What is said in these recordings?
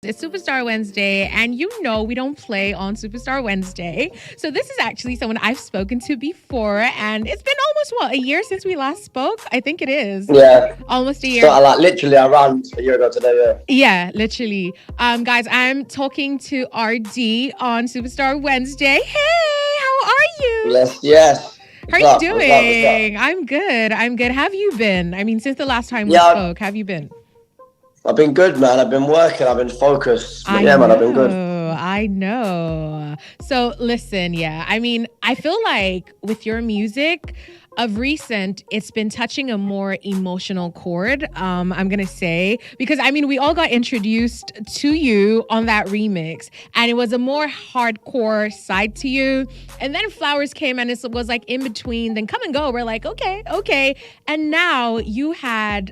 It's Superstar Wednesday, and you know we don't play on Superstar Wednesday. So this is actually someone I've spoken to before, and it's been almost a year since we last spoke. I think it is Yeah. almost a So year. I like literally around a year ago today, yeah. Yeah, literally. Guys, I'm talking to ArrDee on Superstar Wednesday. Hey, how are you? Yes, yes. How are What's you up? What's up? What's up? doing? I'm good. I'm good. Have you been? I mean, since the last time we Yeah, spoke, have you been? I've been good, man. I've been working, I've been focused. But I yeah, man, I've been good. know. I know. So listen, yeah. I mean, I feel like with your music of recent, it's been touching a more emotional chord, I'm gonna say. Because I mean, we all got introduced to you on that remix, and it was a more hardcore side to you. And then Flowers came and it was like in between, then Come and Go. We're like, okay, okay. And now you had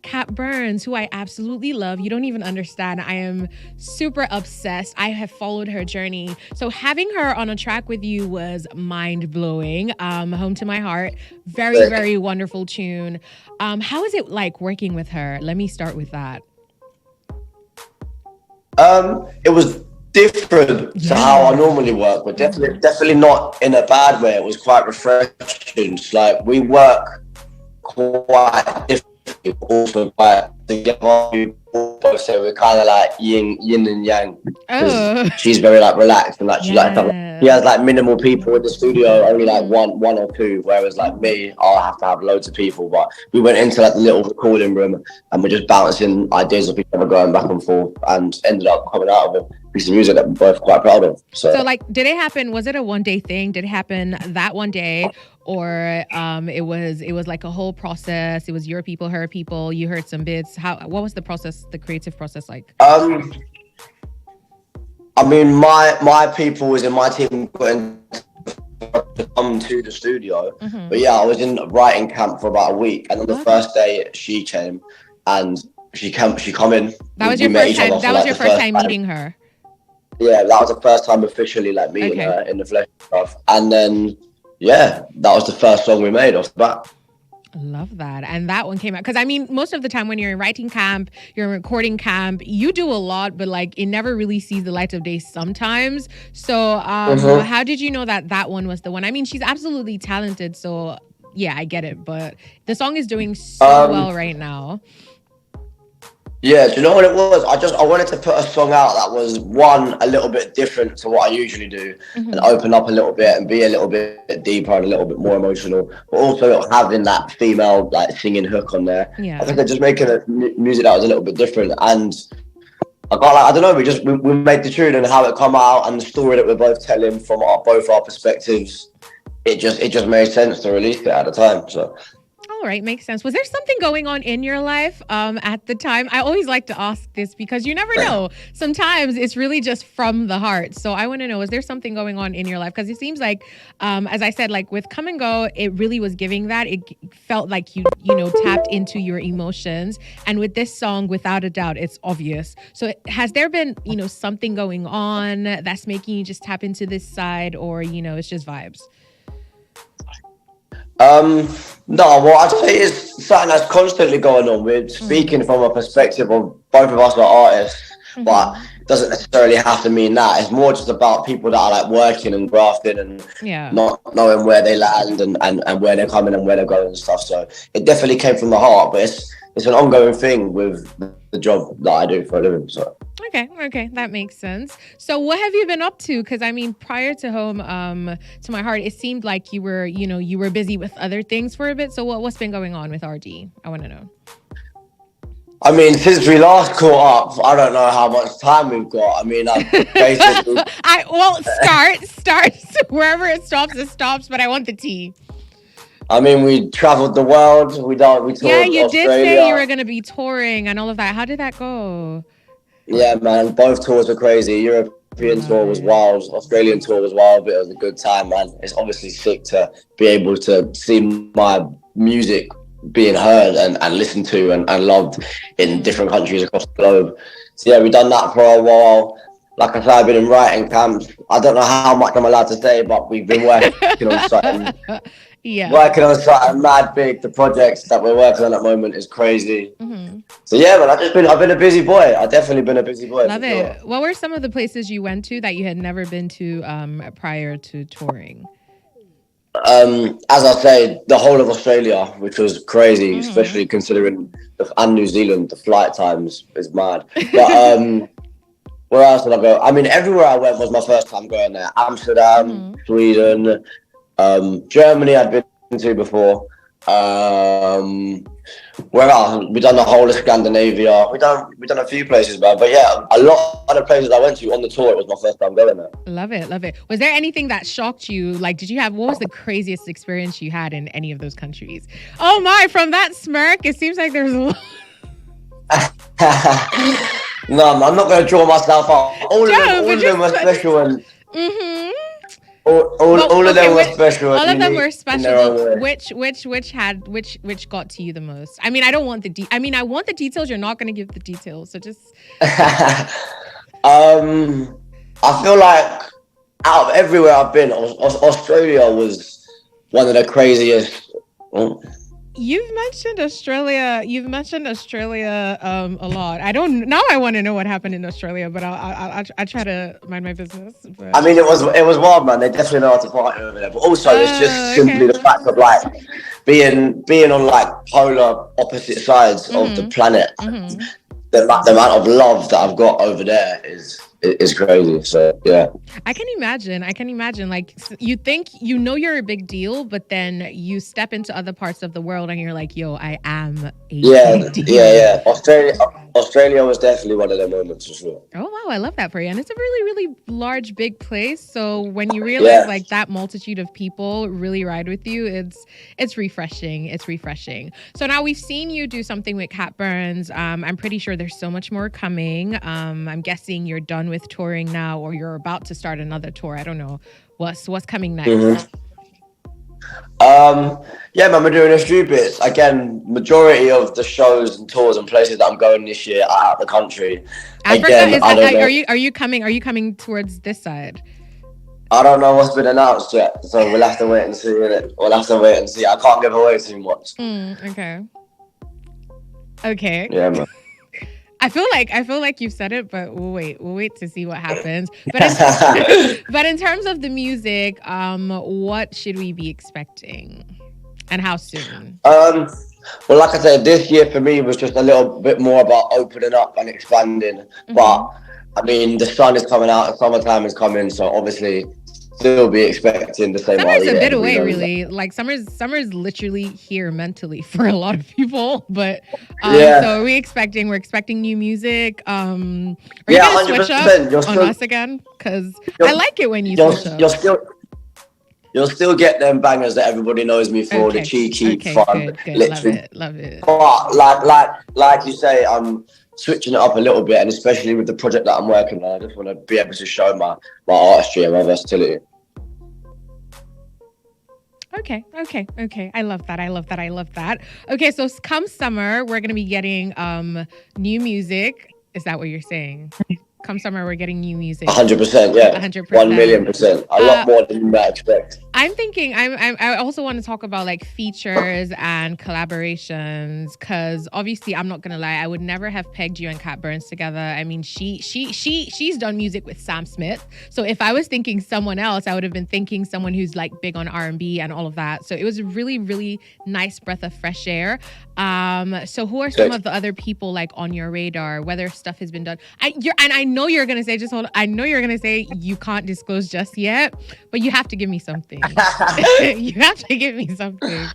Kat Burns, who I absolutely love. You don't even understand. I am super obsessed. I have followed her journey. So having her on a track with you was mind blowing. Home to My Heart. Very, Sick. very wonderful tune. How is it like working with her? Let me start with that. It was different to how I Yeah. normally work, but definitely not in a bad way. It was quite refreshing. It's like we work quite differently, also quite together. We both say we're kind of like yin and yang, because Oh, she's very like relaxed and like she likes to have, he yes. has like minimal people in the studio, only like one or two, whereas like me, I'll have to have loads of people. But we went into like the little recording room and we're just bouncing ideas of each other, going back and forth, and ended up coming out of a piece of music that we're both quite proud of. So So like, did it happen? Was it a one day thing? Did it happen that one day, or it was like a whole process? It was your people, her people. You heard some bits. How? What was the process? The creative process like? um I mean, my people was in my team putting to come to the studio. Mm-hmm. But yeah, I was in writing camp for about a week, and on the Okay. first day she came, and she come in. That was We your met first each time. other for That was like your the first first time time. meeting her. Yeah, that was the first time officially like meeting Okay. her in the flesh and stuff. And then yeah, that was the first song we made off the bat. Love that. And that one came out. Because I mean, most of the time when you're in writing camp, you're in recording camp, you do a lot, but like it never really sees the light of day sometimes. So, Mm-hmm. how did you know that that one was the one? I mean, she's absolutely talented. So, yeah, I get it. But the song is doing so Um, well right now. Yeah, do you know what it was? I wanted to put a song out that was one a little bit different to what I usually do, and Hmm. open up a little bit and be a little bit deeper and a little bit more emotional, but also having that female like singing hook on there. I Yeah. think I just making music that was a little bit different, and I got like I don't know, we made the tune and how it come out and the story that we're both telling from both our perspectives. It just made sense to release it at the time. So. All right, makes sense. Was there something going on in your life at the time? I always like to ask this because you never know. Sometimes it's really just from the heart. So I want to know, is there something going on in your life? Because it seems like, as I said, like with Come and Go, it really was giving that. It felt like you tapped into your emotions. And with this song, without a doubt, it's obvious. So has there been, something going on that's making you just tap into this side, or, it's just vibes? Um, no, what I'd say is something that's constantly going on. We're Mm. speaking from a perspective of both of us are artists, but Hmm. it doesn't necessarily have to mean that. It's more just about people that are like working and grafting and Yeah. not knowing where they land and where they're coming and where they're going and stuff. So it definitely came from the heart, but it's an ongoing thing with the job that I do for a living. So. Okay, okay, that makes sense. So, what have you been up to? Because I mean, prior to Home, to My Heart, it seemed like you were busy with other things for a bit. So, what's been going on with RD? I want to know. I mean, since we last caught up, I don't know how much time we've got. I mean, I've basically I well, start wherever it stops. It stops, but I want the tea. I mean, we traveled the world. We Yeah, toured you did say you Australia. were gonna be touring and all of that. How did that go? Yeah, man, both tours were crazy. European tour Love was it. wild. Australian tour was wild, but it was a good time, man. It's obviously sick to be able to see my music being heard and listened to and loved in Mm. different countries across the globe. So yeah, we've done that for a while. Like I said, I've been in writing camps. I don't know how much I'm allowed to say, but we've been working on something. Yeah. working on something mad big. The projects that we're working on at the moment is crazy. So yeah, man, I've been a busy boy. I've definitely been a busy boy. Love for it. sure. What were some of the places you went to that you had never been to prior to touring? As I say, the whole of Australia, which was crazy, especially considering and New Zealand, the flight times is mad. But where else did I go? I mean, everywhere I went was my first time going there. Amsterdam, Sweden, Germany I'd been to before. Where else? We've done the whole of Scandinavia. We've done a few places, man. But yeah, a lot of the places I went to on the tour, it was my first time going there. Love it, love it. Was there anything that shocked you? Like, what was the craziest experience you had in any of those countries? Oh my, from that smirk, it seems like there's a lot. No, I'm not going to draw myself out. All of them were special, and all of them were special. All of them were special. Which got to you the most? I mean, I don't want I want the details. You're not going to give the details, so just. I feel like out of everywhere I've been, Australia was one of the craziest. You've mentioned Australia a lot. I want to know what happened in Australia, but I'll try to mind my business. But. I mean, it was wild, man. They definitely know how to party over there. But also, it's just simply the fact of like being on like polar opposite sides of the planet. The amount of love that I've got over there is crazy. So yeah, I can imagine. Like, you think you're a big deal, but then you step into other parts of the world and you're like, yo, I am a big deal. Yeah. Australia was definitely one of the moments for sure. Oh wow, I love that for you. And it's a really, really large, big place. So when you realize like that multitude of people really ride with you, it's refreshing. It's refreshing. So now we've seen you do something with Cat Burns. I'm pretty sure there's so much more coming. I'm guessing you're done with touring now, or you're about to start another tour. I don't know what's coming next. Yeah, man, we're doing a few bits. Again, majority of the shows and tours and places that I'm going this year are out of the country. Africa, are you coming towards this side? I don't know what's been announced yet, so we'll have to wait and see. I can't give away too much. Okay. Yeah, man. I feel like you've said it, but we'll wait to see what happens. But in terms of the music, what should we be expecting, and how soon? Well, like I said, this year for me was just a little bit more about opening up and expanding. But I mean, the sun is coming out, summertime is coming, so obviously still be expecting the same. Summer's a bit away, really. Like summer's literally here mentally for a lot of people. But so we're expecting new music. Are you gonna switch up on us again? Because I like it when you switch up. You'll still get them bangers that everybody knows me for, the cheeky, fun, good. literally. Love it. But like you say, I'm switching it up a little bit, and especially with the project that I'm working on, I just want to be able to show my artistry and my versatility. Okay. I love that. Okay, so come summer, we're gonna be getting new music. Is that what you're saying? Come summer, we're getting new music. 100%, yeah. 100%. 1,000,000%. A lot more than you might expect. I'm thinking, I also want to talk about like features and collaborations, because obviously I'm not gonna lie, I would never have pegged you and Cat Burns together. I mean, she's done music with Sam Smith. So if I was thinking someone else, I would have been thinking someone who's like big on R&B and all of that. So it was a really, really nice breath of fresh air. So who are some of the other people like on your radar, whether stuff has been done? I know you're gonna say, I know you're gonna say you can't disclose just yet, but you have to give me something. You have to give me something.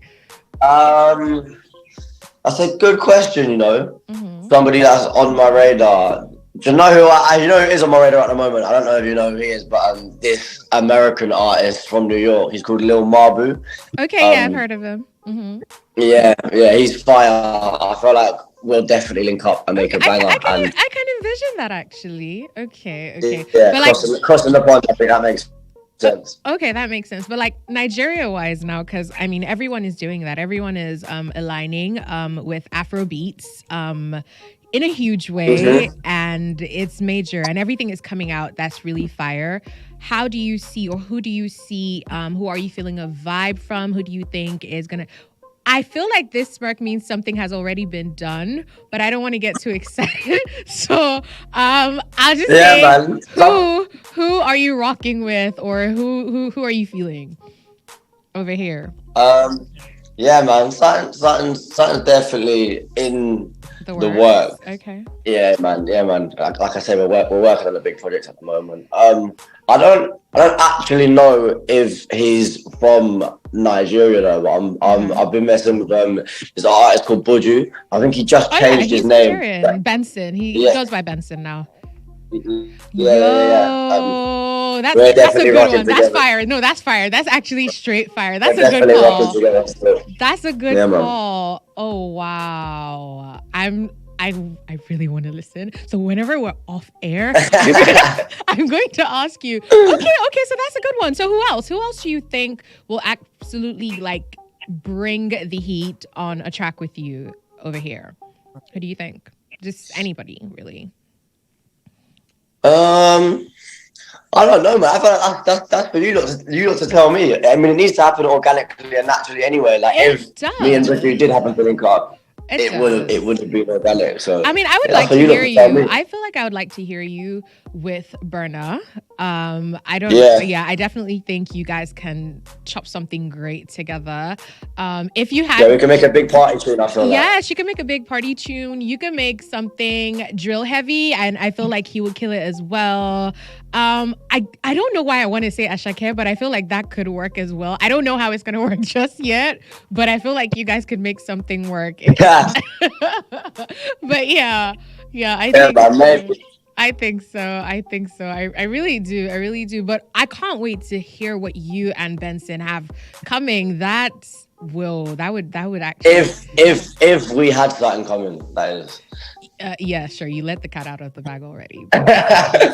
That's a good question, you know. Somebody that's on my radar. Do you know who is on my radar at the moment? I don't know if you know who he is, but this American artist from New York. He's called Lil Mabu. Okay, yeah, I've heard of him. Yeah, he's fire. I feel like we'll definitely link up and make a banger. I can envision that actually. Okay. Yeah, but crossing the pond, I think that makes sense. Okay, that makes sense. But like Nigeria-wise now, because I mean everyone is doing that. Everyone is aligning with Afro beats. in a huge way, and it's major, and everything is coming out that's really fire. How do you see, or who do you see, who are you feeling a vibe from? Who do you think is gonna, I feel like this smirk means something has already been done, but I don't want to get too excited. So I'll just say, man. who are you rocking with, or who are you feeling over here? Yeah, man. Something's definitely in The the works. work. Okay. Yeah, man. Yeah, man. Like I say, we're working on a big project at the moment. I don't actually know if he's from Nigeria though. But I've been messing with this artist called Buju. I think he just Oh yeah, changed his he's name. Nigerian. Bnxn. He Yeah, goes by Bnxn now. yeah. Yo, We're that's a definitely good rocking one. That's together. fire. No, that's fire. That's actually straight fire. We're That's a good definitely rocking call. together. So, That's a good yeah, man. call. Oh wow. I really want to listen. So whenever we're off air, I'm going to ask you. Okay, so that's a good one. So who else? Who else do you think will absolutely like bring the heat on a track with you over here? Who do you think? Just anybody, really. I don't know, man. I feel like that's for you lot to tell me. I mean, it needs to happen organically and naturally anyway. Like if It me and does. Ricky did happen to link up, It it does. would have been organic. So I mean, I would yeah, that's like for to you lot hear to tell you. me. I feel like I would like to hear you with Berna. I don't. Yeah, Yeah, I definitely think you guys can chop something great together. If you yeah, we had, can make a big party tune. I feel like. yeah, she can make a big party tune. You can make something drill heavy, and I feel like he would kill it as well. I don't know why I want to say Ashake, but I feel like that could work as well. I don't know how it's gonna work just yet, but I feel like you guys could make something work. Yeah, But yeah, I yeah, think man. so. Maybe. I think so. I really do. I really do. But I can't wait to hear what you and Bnxn have coming. That would actually. If we had something coming, that is. Yeah, sure. You let the cat out of the bag already. But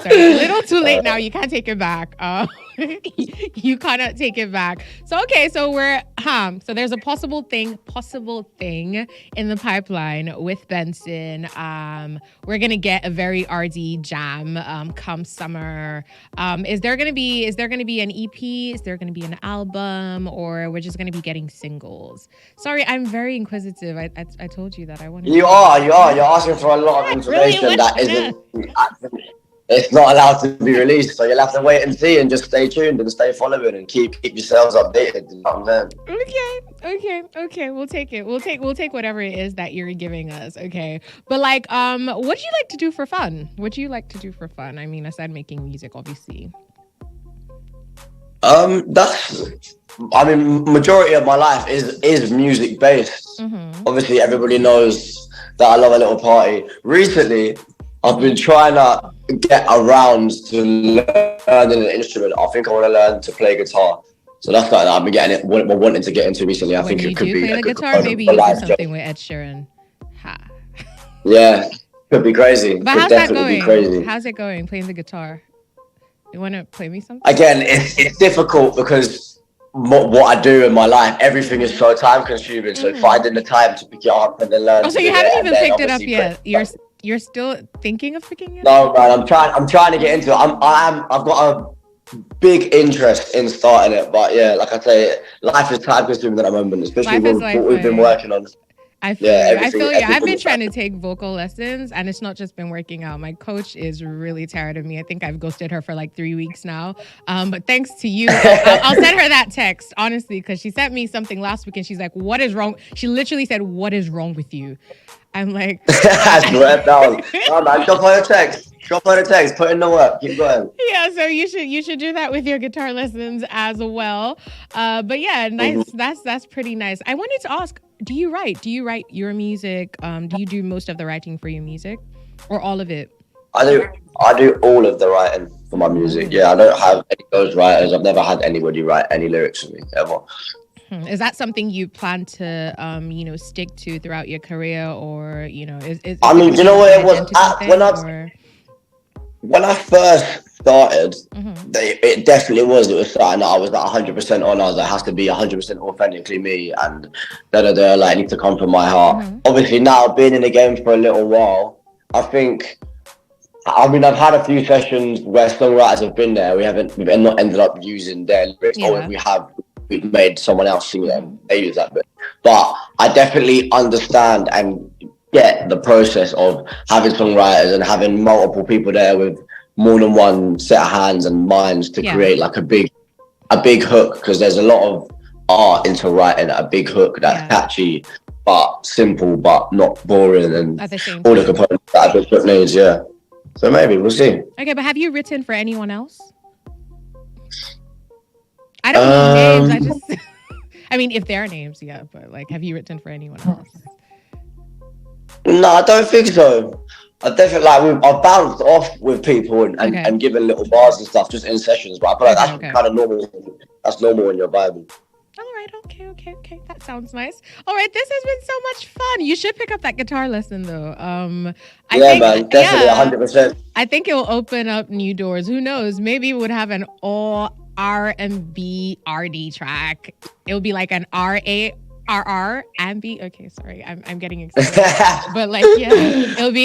sorry, a little too late now. You can't take it back. You cannot take it back. So okay, so so there's a possible thing in the pipeline with Bnxn. We're gonna get a very ArrDee jam come summer. Is there gonna be an EP? Is there gonna be an album, or we're just gonna be getting singles? Sorry, I'm very inquisitive. I told you that I wanted. You are. You're asking for a lot of Really information want that to know. isn't. It's not allowed to be released, so you'll have to wait and see, and just stay tuned and stay following and keep yourselves updated. You know what I'm saying? Okay. We'll take it. We'll take whatever it is that you're giving us. Okay. But like, what do you like to do for fun? What do you like to do for fun? I mean, aside making music, obviously. Majority of my life is music based. Mm-hmm. Obviously, everybody knows that I love a little party. Recently, I've been trying to get around to learning an instrument. I think I want to learn to play guitar. So that's like I've been wanting to get into recently. I When think you it could do be play a the good guitar, component maybe for you do life. something with Ed Sheeran. Ha. Yeah, could be crazy. But Could how's that definitely be going? crazy. How's it going playing the guitar? You want to play me something? Again, it's difficult because what I do in my life, everything is so time consuming. So finding the time to pick it up and then learn Oh, to so do you it, haven't and even then picked it up obviously yet. play. You're still thinking of picking it up? No, man, I'm trying to get into it. I've got a big interest in starting it, but yeah, like I say, life is time consuming at the moment, especially Life is with life, what we've been right? working on. I feel Yeah, you. I feel you. I've everything been is trying to time. take vocal lessons, and it's not just been working out. My coach is really tired of me. I think I've ghosted her for like 3 weeks now. But thanks to you, I'll send her that text, honestly, because she sent me something last week and she's like, "What is wrong?" She literally said, "What is wrong with you?" I'm like, Swear down. No, man, drop her a text. Put in the work. Keep going. yeah, so you should do that with your guitar lessons as well. But yeah, nice. Mhm. That's pretty nice. I wanted to ask, do you write? Do you write your music? Do you do most of the writing for your music, or all of it? I do all of the writing for my music. Yeah, I don't have any ghostwriters. I've never had anybody write any lyrics for me ever. Is that something you plan to stick to throughout your career, or is I it mean, gonna you be know like what an it was identity when thing, or? I first started. Mhm. It definitely was. It was something that I was like 100% on. I was like, it has to be 100% authentically me, and like it needs to come from my heart. Mhm. Obviously, now being in the game for a little while, I think. I mean, I've had a few sessions where songwriters have been there. We've not ended up using their lyrics, or if we have, we've made someone else sing them. They use that bit. But I definitely understand and get the process of having songwriters and having multiple people there with more than one set of hands and minds to create like a big hook, because there's a lot of art into writing a big hook that's catchy but simple but not boring, and all the components that a big hook needs. Yeah. So maybe we'll see. Okay, but have you written for anyone else? I don't need names. I mean, if there are names, yeah. But like, have you written for anyone else? No, I don't think so. I definitely I've bounced off with people and given little bars and stuff just in sessions, but I feel like that's kind of normal. That's normal in your Bible. All right, okay. That sounds nice. All right, this has been so much fun. You should pick up that guitar lesson, though. I think, man, definitely, 100%. I think it will open up new doors. Who knows? Maybe it would have an all R&B ArrDee track. It would be like an RR and B. Okay, sorry, I'm getting excited. But like, yeah, it'll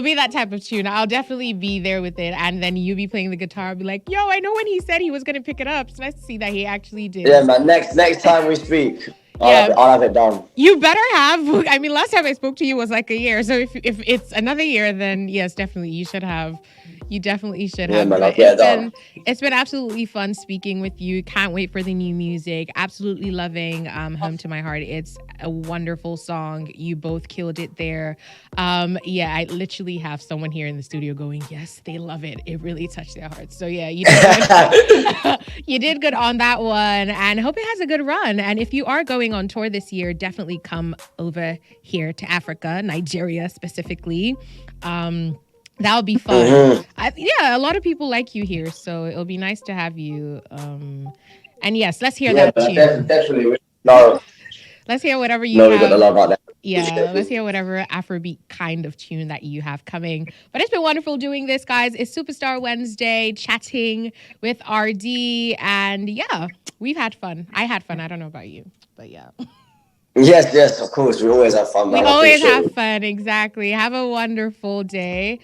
be that type of tune. I'll definitely be there with it, and then you be playing the guitar. I'll be like, yo, I know when he said he was gonna pick it up. It's nice to see that he actually did. Yeah, man. Next time we speak, I'll have it done. You better have. I mean, last time I spoke to you was like a year. So if it's another year, then yes, definitely you should have. You definitely should have. It's been absolutely fun speaking with you. Can't wait for the new music. Absolutely loving Home to My Heart. It's a wonderful song. You both killed it there. I literally have someone here in the studio going, yes, they love it. It really touched their hearts. So yeah, you did good. You did good on that one, and hope it has a good run. And if you are going on tour this year, definitely come over here to Africa, Nigeria specifically. That would be fun. A lot of people like you here, so it'll be nice to have you. And yes, let's hear that tune. Definitely. No. Let's hear whatever you have. We got to love about that. Yeah, let's hear whatever Afrobeat kind of tune that you have coming. But it's been wonderful doing this, guys. It's Superstar Wednesday, chatting with ArrDee, and yeah, we've had fun. I had fun. I don't know about you, but yeah. Yes, of course. We always have fun. We always have fun. Exactly. Have a wonderful day.